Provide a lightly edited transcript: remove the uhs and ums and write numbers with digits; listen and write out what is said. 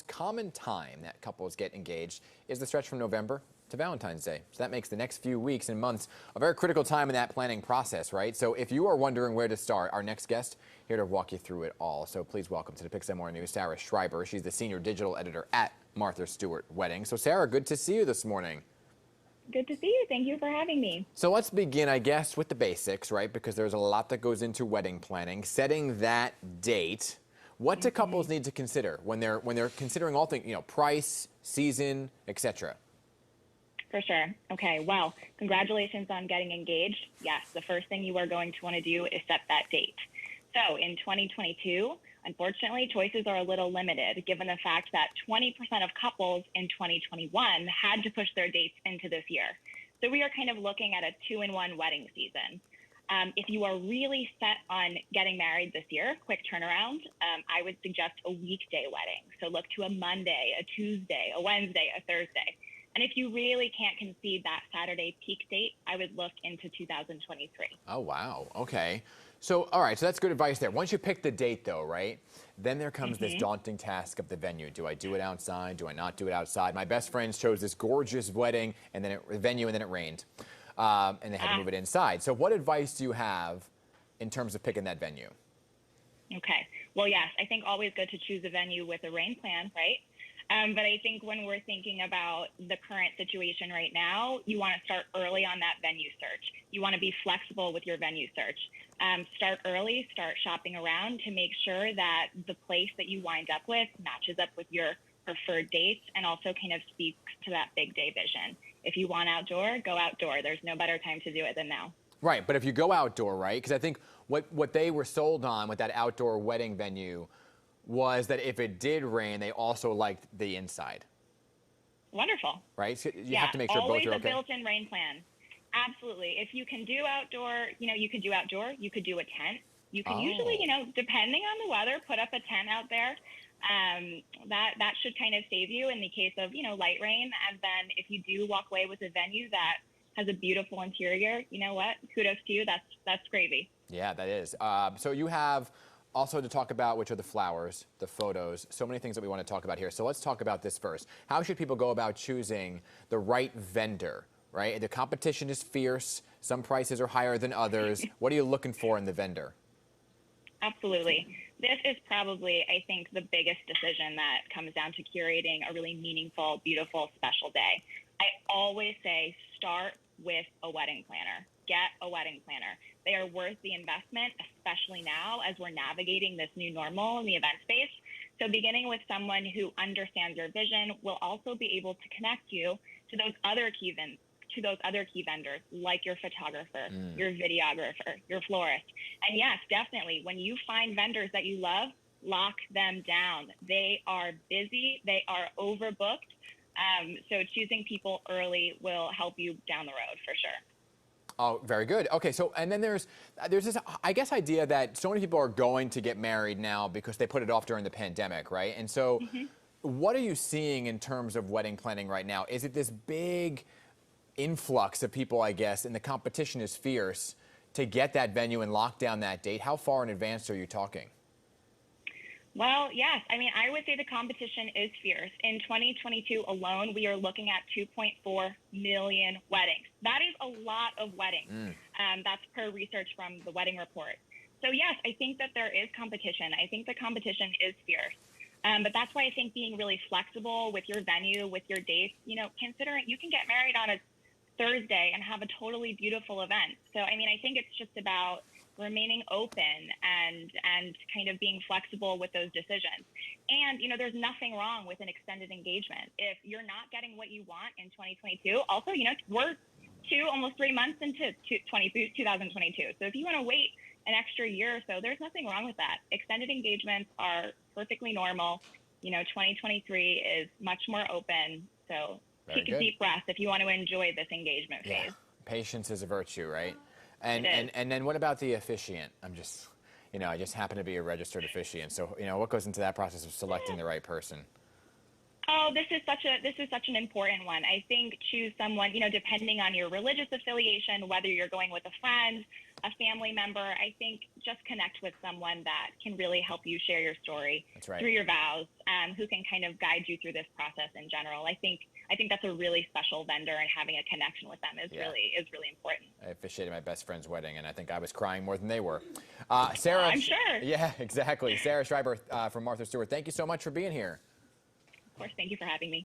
Common time that couples get engaged is the stretch from November to Valentine's Day. So that makes the next few weeks and months a very critical time in that planning process, right? So if you are wondering where to start, our next guest here to walk you through it all. So please welcome to the PIX11 Morning News, Sarah Schreiber. She's the senior digital editor at Martha Stewart Weddings. So Sarah, good to see you this morning. Good to see you. Thank you for having me. So let's begin, I guess, with the basics, right? Because there's a lot that goes into wedding planning, setting that date. What do couples need to consider when they're considering all things, price, season, etc.? For sure. Okay, well, congratulations on getting engaged. Yes, the first thing you are going to want to do is set that date. So in 2022, unfortunately, choices are a little limited given the fact that 20% of couples in 2021 had to push their dates into this year. So we are kind of looking at a 2-in-1 wedding season. If you are really set on getting married this year, quick turnaround, I would suggest a weekday wedding. So look to a Monday, a Tuesday, a Wednesday, a Thursday. And if you really can't concede that Saturday peak date, I would look into 2023. Oh, wow. Okay. So, all right. So that's good advice there. Once you pick the date, though, right, then there comes this daunting task of the venue. Do I do it outside? Do I not do it outside? My best friends chose this gorgeous wedding and then venue, and then it rained. And they had to move it inside. So what advice do you have in terms of picking that venue? Okay. Well, yes, I think always good to choose a venue with a rain plan, right? But I think when we're thinking about the current situation right now, you want to start early on that venue search. You want to be flexible with your venue search. Start early, start shopping around to make sure that the place that you wind up with matches up with your preferred dates and also kind of speaks to that big day vision. If you want outdoor, go outdoor. There's no better time to do it than now. Right, but if you go outdoor, right, because I think what they were sold on with that outdoor wedding venue was that if it did rain, they also liked the inside. Wonderful. Right? So you have to make sure both are okay. Always a built-in rain plan. Absolutely. If you can do outdoor, you could do outdoor. You could do a tent. You can usually, depending on the weather, put up a tent out there. That should kind of save you in the case of, light rain. And then if you do walk away with a venue that has a beautiful interior, you know what? Kudos to you. That's gravy. Yeah, that is. So you have also to talk about, which are the flowers, the photos, so many things that we want to talk about here. So let's talk about this first. How should people go about choosing the right vendor, right? The competition is fierce. Some prices are higher than others. What are you looking for in the vendor? Absolutely. This is probably, I think, the biggest decision that comes down to curating a really meaningful, beautiful, special day. I always say start with a wedding planner. Get a wedding planner. They are worth the investment, especially now as we're navigating this new normal in the event space. So beginning with someone who understands your vision will also be able to connect you to those other key vendors, like your photographer, your videographer, your florist. And yes, definitely, when you find vendors that you love, lock them down. They are busy. They are overbooked. So choosing people early will help you down the road for sure. Oh, very good. Okay, so and then there's this, I guess, idea that so many people are going to get married now because they put it off during the pandemic, right? And so what are you seeing in terms of wedding planning right now? Is it this big influx of people, I guess, and the competition is fierce to get that venue and lock down that date? How far in advance are you talking? Well, yes. I mean, I would say the competition is fierce. In 2022 alone, we are looking at 2.4 million weddings. That is a lot of weddings. That's per research from the Wedding Report. So yes, I think that there is competition. I think the competition is fierce. But that's why I think being really flexible with your venue, with your dates, considering you can get married on a Thursday and have a totally beautiful event. So, I mean, I think it's just about remaining open and kind of being flexible with those decisions. And, there's nothing wrong with an extended engagement. If you're not getting what you want in 2022, also, we're almost 3 months into 2022. So if you want to wait an extra year or so, there's nothing wrong with that. Extended engagements are perfectly normal. 2023 is much more open. So take a deep breath if you want to enjoy this engagement phase. Patience is a virtue, right? And then what about the officiant? I just happen to be a registered officiant. So, what goes into that process of selecting the right person? Oh, this is such an important one. I think choose someone, depending on your religious affiliation, whether you're going with a friend, a family member. I think just connect with someone that can really help you share your story That's right. through your vows, who can kind of guide you through this process in general. I think that's a really special vendor, and having a connection with them is really important. I officiated my best friend's wedding, and I think I was crying more than they were. Sarah, I'm sure. Yeah, exactly. Sarah Schreiber from Martha Stewart. Thank you so much for being here. Of course, thank you for having me.